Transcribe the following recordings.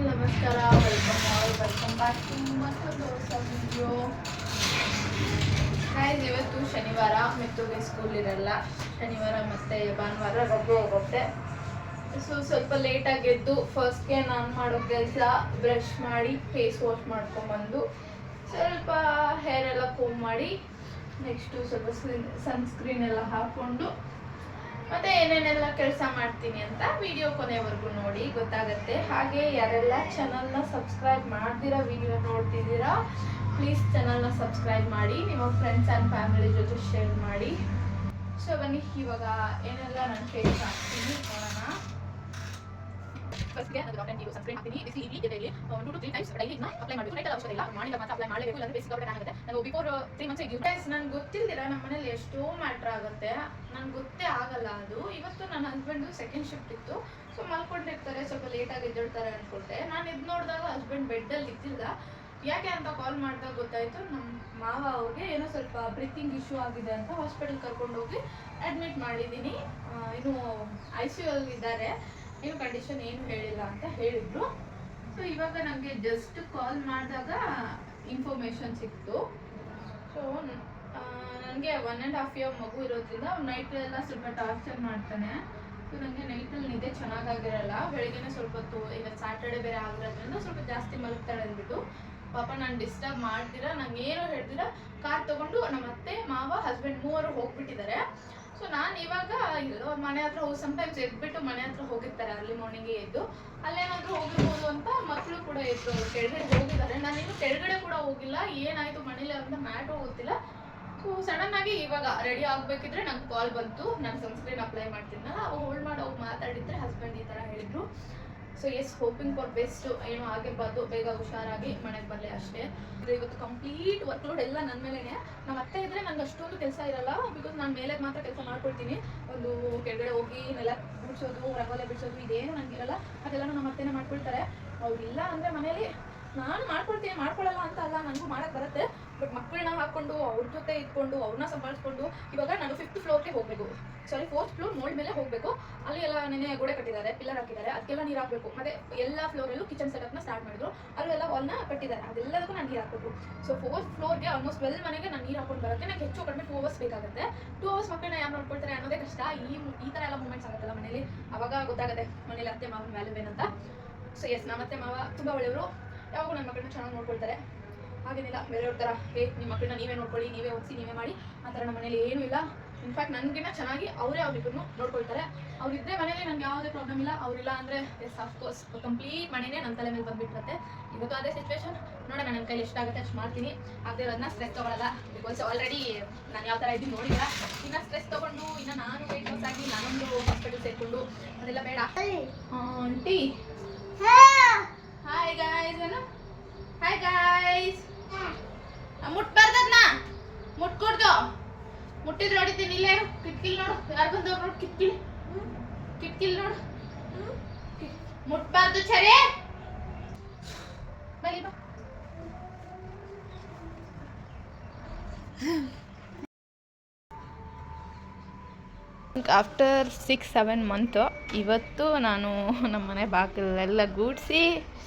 ನಮಸ್ಕಾರ, welcome back to ಮತ್ತೊಂದು ಹೊಸ ವಿಡಿಯೋ. ಗೈಸ್, ಇವತ್ತು ಶನಿವಾರ, ಮಿತ್ತುಗೆ ಸ್ಕೂಲ್ ಇರಲ್ಲ. ಶನಿವಾರ ಮತ್ತು ಭಾನುವಾರ ರಜೆ ಇರುತ್ತೆ. ಸೊ ಸ್ವಲ್ಪ ಲೇಟಾಗಿ ಎದ್ದು ಫಸ್ಟ್ಗೆ ನಾನು ಮಾಡೋ ಕೆಲಸ ಬ್ರಷ್ ಮಾಡಿ ಫೇಸ್ ವಾಶ್ ಮಾಡ್ಕೊಂಬಂದು ಸ್ವಲ್ಪ ಹೇರ್ ಎಲ್ಲ ಕೋಮ್ ಮಾಡಿ ನೆಕ್ಸ್ಟು ಸ್ವಲ್ಪ ಸನ್ಸ್ಕ್ರೀನ್ ಎಲ್ಲ ಹಾಕ್ಕೊಂಡು ಮತ್ತೆ ಏನೇನೆಲ್ಲ ಕೆಲಸ ಮಾಡ್ತೀನಿ ಅಂತ ವಿಡಿಯೋ ಕೊನೆವರೆಗೂ ನೋಡಿ, ಗೊತ್ತಾಗುತ್ತೆ. ಹಾಗೆ ಯಾರೆಲ್ಲ ಚಾನಲ್ನ ಸಬ್ಸ್ಕ್ರೈಬ್ ಮಾಡ್ದಿರಾ ವಿಡಿಯೋ ನೋಡ್ತಿದ್ದೀರಾ, ಪ್ಲೀಸ್ ಚಾನಲ್ನ ಸಬ್ಸ್ಕ್ರೈಬ್ ಮಾಡಿ, ನಿಮ್ಮ ಫ್ರೆಂಡ್ಸ್ ಆ್ಯಂಡ್ ಫ್ಯಾಮಿಲಿ ಜೊತೆ ಶೇರ್ ಮಾಡಿ. ಸೊ ಬನ್ನಿ, ಇವಾಗ ಏನೆಲ್ಲ ನಾನು ಫೇಸ್ ಹಾಕ್ತೀನಿ ನೋಡೋಣ. ಫಸ್ಟ್ಗೆ ನಾನು ಸನ್ಸ್ಕ್ರೀನ್ ಹಾಕ್ತೀನಿ. Daily 2 to 3 times daily apply ಮಾಡಬೇಕು. ನೈಟ್ ಅವಶ್ಯಕತೆ ಇಲ್ಲ, ಮಾರ್ನಿಂಗ್ ಮಾತ್ರ ಅಪ್ಲೈ ಮಾಡಲೇಬೇಕು, ಇಲ್ಲಾಂದ್ರೆ ಬೇಸಿಕ್ ಔಟ್ ಆಗುತ್ತೆ. ನಾನು ಬಿಫೋರ್ 3 ಮಂತ್ಸ್ ಯೂಸ್ ಗೈಸ್, ನನಗೆ ಗೊತ್ತಿಲ್ದಿರ ನಮ್ಮ ಮನೇಲಿ ಎಷ್ಟೋ ಮ್ಯಾಟ್ರ್ ಆಗುತ್ತೆ, ನನಗೆ ಗೊತ್ತೇ ಆಗಲ್ಲ ಅದು. ಇವತ್ತು ನನ್ನ ಹಸ್ಬೆಂಡು ಸೆಕೆಂಡ್ ಶಿಫ್ಟ್ ಇತ್ತು, ಸೊ ಮಲ್ಕೊಂಡಿರ್ತಾರೆ, ಸ್ವಲ್ಪ ಲೇಟಾಗಿ ಎದ್ದೇಳ್ತಾರೆ ಅಂದ್ಕೊಳ್ತೆ. ನಾನು ಎದ್ದು ನೋಡಿದಾಗ ಹಸ್ಬೆಂಡ್ ಬೆಡ್ಡಲ್ಲಿ ಇದ್ದಿಲ್ಲ. ಯಾಕೆ ಅಂತ ಕಾಲ್ ಮಾಡಿದಾಗ ಗೊತ್ತಾಯಿತು, ನಮ್ಮ ಮಾವ ಅವ್ರಿಗೆ ಏನೋ ಸ್ವಲ್ಪ ಬ್ರೀತಿಂಗ್ ಇಶ್ಯೂ ಆಗಿದೆ ಅಂತ ಹಾಸ್ಪಿಟಲ್ ಕರ್ಕೊಂಡೋಗಿ ಅಡ್ಮಿಟ್ ಮಾಡಿದ್ದೀನಿ. ಇನ್ನು ICU ಅಲ್ಲಿ ಇದ್ದಾರೆ, ಏನು ಕಂಡೀಷನ್ ಏನು ಹೇಳಿಲ್ಲ ಅಂತ ಹೇಳಿದ್ರು. ಸೊ ಇವಾಗ ನನಗೆ ಜಸ್ಟ್ ಕಾಲ್ ಮಾಡಿದಾಗ ಇನ್ಫಾರ್ಮೇಷನ್ ಸಿಕ್ತು. ಸೊ ನನಗೆ 1.5 year ಮಗು ಇರೋದ್ರಿಂದ ನೈಟೆಲ್ಲ ಸ್ವಲ್ಪ ಟಾರ್ಚರ್ ಮಾಡ್ತಾನೆ. ಸೊ ನನಗೆ ನೈಟಲ್ಲಿ ನಿದ್ದೆ ಚೆನ್ನಾಗಾಗಿರಲ್ಲ, ಬೆಳಿಗ್ಗೆನೇ ಸ್ವಲ್ಪ ಹೊತ್ತು, ಈಗ ಸ್ಯಾಟರ್ಡೆ ಬೇರೆ ಆಗಿರೋದ್ರಿಂದ ಸ್ವಲ್ಪ ಜಾಸ್ತಿ ಮಲಗ್ತಾಳೆ ಅಂದ್ಬಿಟ್ಟು ಪಾಪ ನಾನು ಡಿಸ್ಟರ್ಬ್ ಮಾಡ್ತೀರಾ, ನಂಗೆ ಏನೋ ಹೇಳ್ತೀರಾ ಕಾರ್ ತೊಗೊಂಡು ನಮ್ಮ ಅತ್ತೆ ಮಾವ ಹಸ್ಬೆಂಡ್ ಮೂವರು ಹೋಗ್ಬಿಟ್ಟಿದ್ದಾರೆ. ಸೊ ನಾನು ಇವಾಗ ಎಲ್ಲೋ ಮನೆ ಹತ್ರ ಸಮ್ಟೈಮ್ಸ್ ಎದ್ಬಿಟ್ಟು ಮನೆ ಹತ್ರ ಹೋಗಿರ್ತಾರೆ, ಅರ್ಲಿ ಮಾರ್ನಿಂಗೇ ಎದ್ದು ಅಲ್ಲೇನಾದರೂ ಹೋಗಿರ್ಬೋದು ಅಂತ ಮಕ್ಕಳು ಕೂಡ ಎದ್ದು ಕೆಳಗಡೆ ಹೋಗಿದ್ದಾರೆ. ನಾನಿನ್ನು ಕೆಳಗಡೆ ಕೂಡ ಹೋಗಿಲ್ಲ, ಏನಾಯಿತು ಮನೇಲಿ ಅಂತ ಮ್ಯಾಟ್ರು ಗೊತ್ತಿಲ್ಲ. ಸೊ ಸಡನ್ನಾಗಿ ಇವಾಗ ರೆಡಿ ಆಗಬೇಕಿದ್ರೆ ನಂಗೆ ಕಾಲ್ ಬಂತು, ನಾನು ಸನ್ಸ್ಕ್ರೀನ್ ಅಪ್ಲೈ ಮಾಡ್ತೀನಲ್ಲ, ಅವು ಹೋಲ್ಡ್ ಮಾಡಿ ಹೋಗಿ ಮಾತಾಡಿದ್ರೆ ಹಸ್ಬೆಂಡ್ ಈ ಥರ ಹೇಳಿದರು. So yes, hoping for best, ಏನೋ ಆಗಿರ್ಬಾರ್ದು, ಬೇಗ ಹುಷಾರಾಗಿ ಮನೆಗೆ ಬರಲಿ ಅಷ್ಟೇ. ಇವತ್ತು ಕಂಪ್ಲೀಟ್ ವರ್ಕ್ಲೋಡ್ ಎಲ್ಲ ನನ್ನ ಮೇಲೇ. ನಮ್ಮ ಅತ್ತೆ ಇದ್ದರೆ ನನಗೆ ಅಷ್ಟೊಂದು ಕೆಲಸ ಇರಲ್ಲ, ಬಿಕಾಸ್ ನಾನು ಮೇಲೆ ಮಾತ್ರ ಕೆಲಸ ಮಾಡ್ಕೊಳ್ತೀನಿ. ಒಂದು ಕೆಳಗಡೆ ಹೋಗಿ ನೆಲ ಬಿಡಿಸೋದು, ರಂಗೋಲೆ ಬಿಡಿಸೋದು ಇದೇನು ನನಗಿರಲ್ಲ, ಅದೆಲ್ಲನೂ ನಮ್ಮ ಅತ್ತೆನೇ ಮಾಡ್ಕೊಳ್ತಾರೆ. ಅವ್ರಿಲ್ಲ ಅಂದರೆ ಮನೇಲಿ ನಾನು ಮಾಡ್ಕೊಳ್ತೀನಿ, ಮಾಡ್ಕೊಳ್ಳಲ್ಲ ಅಂತ ಅಲ್ಲ, ನನಗೂ ಮಾಡೋಕ್ಕೆ ಬರುತ್ತೆ. ಬಟ್ ಮಕ್ಕಳನ್ನ ಹಾಕ್ಕೊಂಡು ಅವ್ರ ಜೊತೆ ಇದ್ಕೊಂಡು ಅವ್ರನ್ನ ಸಂಭಾಳಿಸ್ಕೊಂಡು ಇವಾಗ ನಾನು 5th ಫ್ಲೋರ್ಗೆ ಹೋಗಬೇಕು, ಸಾರಿ 4th ಫ್ಲೋರ್ ಮೋಲ್ಡ್ ಮೇಲೆ ಹೋಗಬೇಕು. ಅಲ್ಲಿ ಎಲ್ಲ ನೆನೆ ಗೋಡೆ ಕಟ್ಟಿದ್ದಾರೆ, ಪಿಲ್ಲರ್ ಹಾಕಿದ್ದಾರೆ, ಅದಕ್ಕೆಲ್ಲ ನೀರು ಹಾಕಬೇಕು. ಮತ್ತು ಎಲ್ಲ ಫ್ಲೋರಲ್ಲೂ ಕಿಚನ್ ಸೆಟಪ್ನ ಸ್ಟಾರ್ಟ್ ಮಾಡಿದ್ರು, ಅಲ್ಲೆಲ್ಲ ವಾಲ್ನ ಕಟ್ಟಿದ್ದಾರೆ, ಅದೆಲ್ಲದಕ್ಕೂ ನಾನು ನೀರು ಹಾಕಬೇಕು. ಸೊ 4th ಫ್ಲೋರ್ಗೆ ಆಲ್ಮೋಸ್ಟ್ 12 ಮನೆಗೆ ನಾನು ನೀರು ಹಾಕೊಂಡು ಬರೋಕ್ಕೆ ನನಗೆ ಹೆಚ್ಚು ಕಡಿಮೆ 2 hours ಬೇಕಾಗುತ್ತೆ. 2 hours ಮಕ್ಕಳನ್ನ ಯಾರು ನೋಡ್ಕೊಳ್ತಾರೆ ಅನ್ನೋದೇ ಕಷ್ಟ. ಈ ಥರ ಎಲ್ಲ ಮೂಮೆಂಟ್ಸ್ ಆಗುತ್ತಲ್ಲ ಮನೇಲಿ, ಅವಾಗ ಗೊತ್ತಾಗುತ್ತೆ ಮನೇಲಿ ಅತ್ತೆ ಮಾವನ ವ್ಯಾಲ್ಯೂ ಏನಂತ. ಸೊ ಎಸ್, ನಮ್ಮ ಅತ್ತೆ ಮಾವ ತುಂಬ ಒಳ್ಳೆಯವರು, ಯಾವಾಗೂ ನನ್ನ ಮಕ್ಕಳನ್ನ ಚೆನ್ನಾಗಿ ನೋಡ್ಕೊಳ್ತಾರೆ. ಹಾಗೇನಿಲ್ಲ ಬೇರೆಯವ್ರ ಥರ ನಿಮ್ಮ ಮಕ್ಕಳನ್ನ ನೀವೇ ನೋಡ್ಕೊಳ್ಳಿ, ನೀವೇ ಓದಿಸಿ, ನೀವೇ ಮಾಡಿ, ಆ ಥರ ನಮ್ಮ ಮನೇಲಿ ಏನೂ ಇಲ್ಲ. ಇನ್ಫ್ಯಾಕ್ಟ್ ನನಗಿನ್ನ ಚೆನ್ನಾಗಿ ಅವರೇ ಅವ್ರಿಬ್ಬರನ್ನು ನೋಡ್ಕೊಳ್ತಾರೆ. ಅವರಿದ್ದರೆ ಮನೇಲಿ ನನಗೆ ಯಾವುದೇ ಪ್ರಾಬ್ಲಮ್ ಇಲ್ಲ, ಅವರಿಲ್ಲ ಅಂದರೆ ಎಸ್ ಆಫ್ಕೋರ್ಸ್ ಕಂಪ್ಲೀಟ್ ಮನೆಯೇ ನನ್ನ ತಲೆ ಮೇಲೆ ಬಂದುಬಿಟ್ಟಿರುತ್ತೆ. ಇವತ್ತು ಅದೇ ಸಿಚುವೇಶನ್, ನೋಡೋಣ ನನ್ನ ಕೈಲಿ ಎಷ್ಟಾಗುತ್ತೆ ಅಷ್ಟು ಮಾಡ್ತೀನಿ. ಆಗದೆ ಇರೋದನ್ನ ಸ್ಟ್ರೆಸ್ ತೊಗೊಳ್ಳಲ್ಲ, ಬಿಕಾಸ್ ಆಲ್ರೆಡಿ ನಾನು ಯಾವ ಥರ ಇದ್ದೀನಿ ನೋಡಿಲ್ಲ. ಇನ್ನು ಸ್ಟ್ರೆಸ್ ತೊಗೊಂಡು ಇನ್ನು ನಾನು ವೆಯ್ಟ್ ಲಾಸ್ ಆಗಿ ನಾನೊಂದು ಹಾಸ್ಪಿಟಲ್ ಸೇರಿಕೊಂಡು ಅದೆಲ್ಲ ಬೇಡ. ಆಂಟಿ ಹಾಯ್ ಗಾಯ್ಸ್, ಏನು ಹಾಯ್ ಗಾಯ್ಸ್, ಮುಟ್ಬಾರ್ದದ್ನ ಮುಟ್ಕೊಡ್ದು, ಮುಟ್ಟಿದ್ರೆ ಹೊಡಿತೀನಿ. ಇಲ್ಲೇ ಕಿಟ್ಕಿಲ್ ನೋಡು, ಯಾರು ಬಂದವ್ರು ನೋಡು, ಕಿಟ್ಕಿಲ್ ನೋಡು, ಮುಟ್ಬಾರ್ದು ಸರಿ. ಬಲಿ ಬಾ. ಆಫ್ಟರ್ 6-7 months ಇವತ್ತು ನಾನು ನಮ್ಮ ಮನೆ ಬಾಗಿಲೆಲ್ಲ ಗೂಡಿಸಿ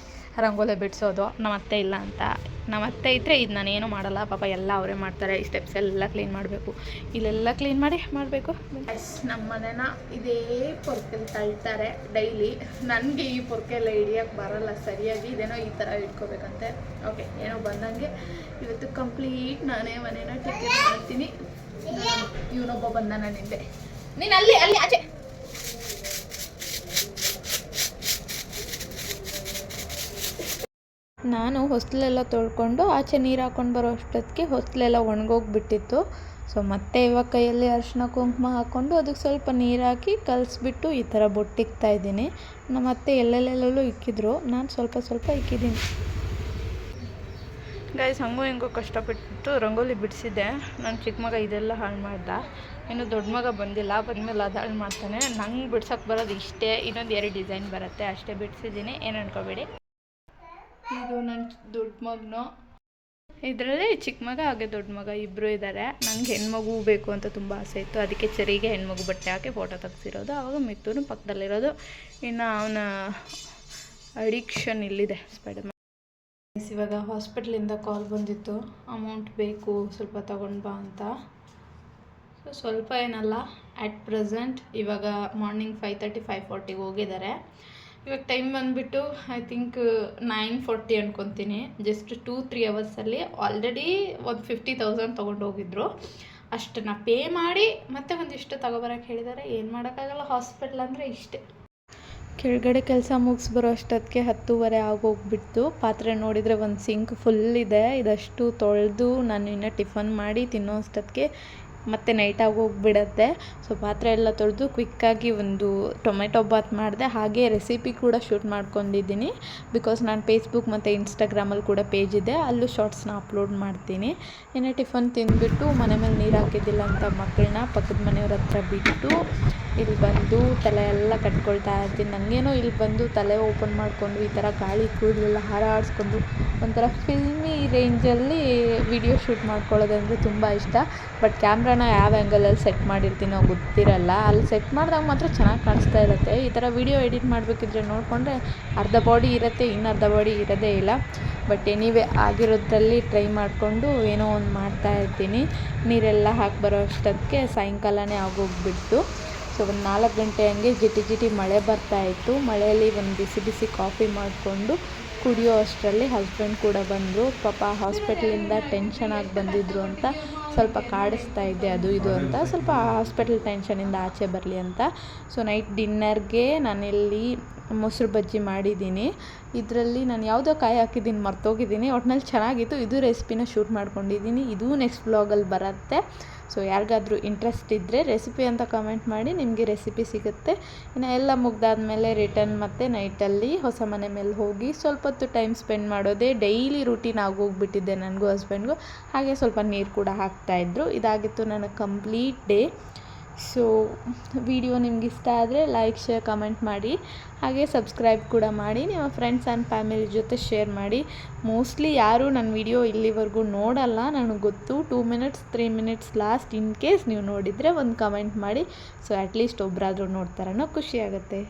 ರಂಗೋಲೆ ಬಿಡಿಸೋದು. ನಮ್ಮ ಅತ್ತೆ ಇಲ್ಲ ಅಂತ, ನಮ್ಮ ಅತ್ತೆ ಇದ್ದರೆ ಇದು ನಾನೇನು ಮಾಡಲ್ಲ, ಪಾಪ ಎಲ್ಲ ಅವರೇ ಮಾಡ್ತಾರೆ. ಈ ಸ್ಟೆಪ್ಸ್ ಎಲ್ಲ ಕ್ಲೀನ್ ಮಾಡಬೇಕು, ಇಲ್ಲೆಲ್ಲ ಕ್ಲೀನ್ ಮಾಡಬೇಕು. ನಮ್ಮ ಮನೇನ ಇದೇ ಪೊರ್ಕೆಲ್ಲಿ ತಳ್ತಾರೆ ಡೈಲಿ. ನನಗೆ ಈ ಪೊರ್ಕೆಲ್ಲ ಹಿಡಿಯೋಕ್ಕೆ ಬರಲ್ಲ ಸರಿಯಾಗಿ, ಇದೇನೋ ಈ ಥರ ಇಟ್ಕೋಬೇಕಂತೆ. ಓಕೆ, ಏನೋ ಬಂದಂಗೆ ಇವತ್ತು ಕಂಪ್ಲೀಟ್ ನಾನೇ ಮನೇನ ಟೇಕ್ ಮಾಡ್ತೀನಿ. ಇವನೊಬ್ಬ ಬಂದ ನಾನು ಹಿಂದೆ, ನೀನು ಅಲ್ಲಿ ಆಚೆ. ನಾನು ಹೊಸ್ಲೆಲ್ಲ ತೊಳ್ಕೊಂಡು ಆಚೆ ನೀರು ಹಾಕ್ಕೊಂಡು ಬರೋ ಅಷ್ಟೊತ್ತಿಗೆ ಹೊಸ್ಲೆಲ್ಲ ಒಣಗೋಗ್ಬಿಟ್ಟಿತ್ತು. ಸೊ ಮತ್ತೆ ಇವಾಗ ಕೈಯಲ್ಲಿ ಅರಿಶಿನ ಕುಂಕುಮ ಹಾಕ್ಕೊಂಡು ಅದಕ್ಕೆ ಸ್ವಲ್ಪ ನೀರು ಹಾಕಿ ಕಲಿಸ್ಬಿಟ್ಟು ಈ ಥರ ಬೊಟ್ಟಿಕ್ತಾ ಇದ್ದೀನಿ. ನಮ್ಮ ಅತ್ತೆ ಎಲ್ಲೆಲ್ಲೆಲ್ಲೂ ಇಕ್ಕಿದ್ರು, ನಾನು ಸ್ವಲ್ಪ ಇಕ್ಕಿದ್ದೀನಿ. ಗೈಸ್, ಹಂಗೂ ಹಿಂಗೂ ಕಷ್ಟಪಟ್ಟು ರಂಗೋಲಿ ಬಿಡಿಸಿದ್ದೆ. ನನ್ನ ಚಿಕ್ಕ ಮಗ ಇದೆಲ್ಲ ಹಾಳು ಮಾಡ್ದ, ಇನ್ನು ದೊಡ್ಡ ಮಗ ಬಂದಿಲ್ಲ, ಬಂದಮೇಲೆ ಅದು ಹಾಳು ಮಾಡ್ತಾನೆ. ನಂಗೆ ಬಿಡ್ಸೋಕ್ಕೆ ಬರೋದು ಇಷ್ಟೇ, ಇನ್ನೊಂದು 2 ಡಿಸೈನ್ ಬರುತ್ತೆ ಅಷ್ಟೇ ಬಿಡಿಸಿದ್ದೀನಿ, ಏನು ಅನ್ಕೋಬೇಡಿ. ಇದು ನನ್ನ ದೊಡ್ಡ ಮಗನು, ಇದರಲ್ಲಿ ಚಿಕ್ಕ ಮಗ ಹಾಗೆ ದೊಡ್ಡ ಮಗ ಇಬ್ಬರು ಇದ್ದಾರೆ. ನನಗೆ ಹೆಣ್ಮಗು ಬೇಕು ಅಂತ ತುಂಬ ಆಸೆ ಇತ್ತು, ಅದಕ್ಕೆ ಚರಿಗೆ ಹೆಣ್ಮಗು ಬಟ್ಟೆ ಹಾಕಿ ಫೋಟೋ ತೆಗ್ಸಿರೋದು. ಆವಾಗ ಮಿತ್ತೂನು ಪಕ್ಕದಲ್ಲಿರೋದು. ಇನ್ನು ಅವನ ಅಡಿಕ್ಷನ್ ಇಲ್ಲಿದೆ ಸ್ಪೈಡರ್ ಮ್ಯಾನ್. ಇವಾಗ ಹಾಸ್ಪಿಟ್ಲಿಂದ ಕಾಲ್ ಬಂದಿತ್ತು, ಅಮೌಂಟ್ ಬೇಕು ಸ್ವಲ್ಪ ತಗೊಂಡು ಬಾ ಅಂತ. ಸೊ ಸ್ವಲ್ಪ ಏನಲ್ಲ, ಆ್ಯಟ್ ಪ್ರೆಸೆಂಟ್ ಇವಾಗ ಮಾರ್ನಿಂಗ್ 5:30 5:40 ಹೋಗಿದ್ದಾರೆ. ಇವಾಗ ಟೈಮ್ ಬಂದುಬಿಟ್ಟು ಐ ಥಿಂಕ್ 9:40 ಅನ್ಕೊತೀನಿ. ಜಸ್ಟ್ 2-3 ಅವರ್ಸಲ್ಲಿ ಆಲ್ರೆಡಿ ಒಂದು 50,000 ತೊಗೊಂಡು ಹೋಗಿದ್ರು. ಅಷ್ಟನ್ನು ಪೇ ಮಾಡಿ ಮತ್ತೆ ಒಂದಿಷ್ಟು ತಗೊಬರೋಕ್ಕೆ ಹೇಳಿದ್ದಾರೆ. ಏನು ಮಾಡೋಕ್ಕಾಗಲ್ಲ, ಹಾಸ್ಪಿಟ್ಲ್ ಅಂದರೆ ಇಷ್ಟೇ. ಕೆಳಗಡೆ ಕೆಲಸ ಮುಗಿಸಿ ಬರೋ ಅಷ್ಟೊತ್ತಿಗೆ 10:30 ಆಗೋಗ್ಬಿಡ್ತು. ಪಾತ್ರೆ ನೋಡಿದರೆ ಒಂದು ಸಿಂಕ್ ಫುಲ್ ಇದೆ. ಇದಷ್ಟು ತೊಳೆದು ನಾನು ಇನ್ನೂ ಟಿಫನ್ ಮಾಡಿ ತಿನ್ನೋ ಅಷ್ಟೊತ್ತಿಗೆ ಮತ್ತು ನೈಟಾಗಿ ಹೋಗ್ಬಿಡತ್ತೆ. ಸೊ ಪಾತ್ರೆ ಎಲ್ಲ ತೊಳೆದು ಕ್ವಿಕ್ಕಾಗಿ ಒಂದು ಟೊಮೆಟೊ ಬಾತ್ ಮಾಡಿದೆ. ಹಾಗೆ ರೆಸಿಪಿ ಕೂಡ ಶೂಟ್ ಮಾಡ್ಕೊಂಡಿದ್ದೀನಿ. ಬಿಕಾಸ್ ನಾನು ಫೇಸ್ಬುಕ್ ಮತ್ತು ಇನ್ಸ್ಟಾಗ್ರಾಮಲ್ಲಿ ಕೂಡ ಪೇಜ್ ಇದೆ, ಅಲ್ಲೂ ಶಾರ್ಟ್ಸ್ನ ಅಪ್ಲೋಡ್ ಮಾಡ್ತೀನಿ. ಏನೇ ಟಿಫನ್ ತಿಂದುಬಿಟ್ಟು ಮನೆ ಮೇಲೆ ನೀರು ಹಾಕಿದ್ದಿಲ್ಲ ಅಂತ ಮಕ್ಕಳನ್ನ ಪಕ್ಕದ ಮನೆಯವ್ರ ಹತ್ರ ಬಿಟ್ಟು ಇಲ್ಲಿ ಬಂದು ತಲೆ ಎಲ್ಲ ಕಟ್ಕೊಳ್ತಾ ಇರ್ತೀನಿ. ನನಗೇನೋ ಇಲ್ಲಿ ಬಂದು ತಲೆ ಓಪನ್ ಮಾಡಿಕೊಂಡು ಈ ಥರ ಗಾಳಿ ಕೂದಲೆಲ್ಲ ಹಾರಾಡಿಸ್ಕೊಂಡು ಒಂಥರ ಫಿಲ್ಮಿ ರೇಂಜಲ್ಲಿ ವಿಡಿಯೋ ಶೂಟ್ ಮಾಡ್ಕೊಳ್ಳೋದಂದರೆ ತುಂಬ ಇಷ್ಟ. ಬಟ್ ಕ್ಯಾಮ್ರಾನ ಯಾವ ಆ್ಯಂಗಲಲ್ಲಿ ಸೆಟ್ ಮಾಡಿರ್ತೀನೋ ಗೊತ್ತಿರಲ್ಲ. ಅಲ್ಲಿ ಸೆಟ್ ಮಾಡಿದಾಗ ಮಾತ್ರ ಚೆನ್ನಾಗಿ ಕಾಣಿಸ್ತಾ ಇರುತ್ತೆ. ಈ ಥರ ವಿಡಿಯೋ ಎಡಿಟ್ ಮಾಡಬೇಕಿದ್ರೆ ನೋಡಿಕೊಂಡ್ರೆ ಅರ್ಧ ಬಾಡಿ ಇರುತ್ತೆ, ಇನ್ನು ಅರ್ಧ ಬಾಡಿ ಇರೋದೇ ಇಲ್ಲ. ಬಟ್ ಎನಿವೇ ಆಗಿರೋದ್ರಲ್ಲಿ ಟ್ರೈ ಮಾಡಿಕೊಂಡು ಏನೋ ಒಂದು ಮಾಡ್ತಾಯಿರ್ತೀನಿ. ನೀರೆಲ್ಲ ಹಾಕಿ ಬರೋ ಅಷ್ಟೊತ್ತಿಗೆ ಸಾಯಂಕಾಲನೇ ಆಗೋಗ್ಬಿಡ್ತು. ಸೊ ಒಂದು 4 ಗಂಟೆ ಹಂಗೆ ಜಿಟಿ ಮಳೆ ಬರ್ತಾಯಿತ್ತು. ಮಳೆಯಲ್ಲಿ ಒಂದು ಬಿಸಿ ಬಿಸಿ ಕಾಫಿ ಮಾಡಿಕೊಂಡು ಕುಡಿಯೋ ಅಷ್ಟರಲ್ಲಿ ಹಸ್ಬೆಂಡ್ ಕೂಡ ಬಂದರು. ಪಾಪ ಹಾಸ್ಪಿಟ್ಲಿಂದ ಟೆನ್ಷನಾಗಿ ಬಂದಿದ್ದರು ಅಂತ ಸ್ವಲ್ಪ ಕಾಡಿಸ್ತಾ ಇದ್ದೆ, ಅದು ಇದು ಅಂತ, ಸ್ವಲ್ಪ ಹಾಸ್ಪಿಟಲ್ ಟೆನ್ಷನಿಂದ ಆಚೆ ಬರಲಿ ಅಂತ. ಸೊ ನೈಟ್ ಡಿನ್ನರ್ಗೆ ನಾನಿಲ್ಲಿ ಮೊಸರು ಬಜ್ಜಿ ಮಾಡಿದ್ದೀನಿ. ಇದರಲ್ಲಿ ನಾನು ಯಾವುದೋ ಕಾಯಿ ಹಾಕಿದ್ದೀನಿ, ಮರ್ತೋಗಿದ್ದೀನಿ. ಒಟ್ಟಿನಲ್ಲಿ ಚೆನ್ನಾಗಿತ್ತು. ಇದು ರೆಸಿಪಿನ ಶೂಟ್ ಮಾಡ್ಕೊಂಡಿದ್ದೀನಿ. ಇದು ನೆಕ್ಸ್ಟ್ ವ್ಲಾಗಲ್ಲಿ ಬರುತ್ತೆ. ಸೊ ಯಾರಿಗಾದ್ರೂ ಇಂಟ್ರೆಸ್ಟ್ ಇದ್ದರೆ ರೆಸಿಪಿ ಅಂತ ಕಮೆಂಟ್ ಮಾಡಿ, ನಿಮಗೆ ರೆಸಿಪಿ ಸಿಗುತ್ತೆ. ಇನ್ನು ಎಲ್ಲ ಮುಗ್ದಾದ್ಮೇಲೆ ರಿಟರ್ನ್ ಮತ್ತೆ ನೈಟಲ್ಲಿ ಹೊಸ ಮನೆ ಮೇಲೆ ಹೋಗಿ ಸ್ವಲ್ಪ ಹೊತ್ತು ಟೈಮ್ ಸ್ಪೆಂಡ್ ಮಾಡೋದೇ ಡೈಲಿ ರೂಟೀನ್ ಆಗೋಗ್ಬಿಟ್ಟಿದ್ದೆ ನನಗೂ ಹಸ್ಬೆಂಡ್ಗೂ. ಹಾಗೆ ಸ್ವಲ್ಪ ನೀರು ಕೂಡ ಹಾಕ್ತಾಯಿದ್ರು. ಇದಾಗಿತ್ತು ನನ್ನ ಕಂಪ್ಲೀಟ್ ಡೇ. ಸೊ ವಿಡಿಯೋ ನಿಮ್ಗೆ ಇಷ್ಟ ಆದರೆ ಲೈಕ್, ಶೇರ್, ಕಮೆಂಟ್ ಮಾಡಿ. ಹಾಗೆ ಸಬ್ಸ್ಕ್ರೈಬ್ ಕೂಡ ಮಾಡಿ. ನಿಮ್ಮ ಫ್ರೆಂಡ್ಸ್ ಆ್ಯಂಡ್ ಫ್ಯಾಮಿಲಿ ಜೊತೆ ಶೇರ್ ಮಾಡಿ. ಮೋಸ್ಟ್ಲಿ ಯಾರೂ ನನ್ನ ವಿಡಿಯೋ ಇಲ್ಲಿವರೆಗೂ ನೋಡಲ್ಲ, ನನಗೆ ಗೊತ್ತು. 2 minutes 3 minutes last. In case ನೀವು ನೋಡಿದರೆ ಒಂದು ಕಮೆಂಟ್ ಮಾಡಿ. ಸೊ ಅಟ್ಲೀಸ್ಟ್ ಒಬ್ಬರಾದರೂ ನೋಡ್ತಾರನ್ನೋ ಖುಷಿ ಆಗುತ್ತೆ.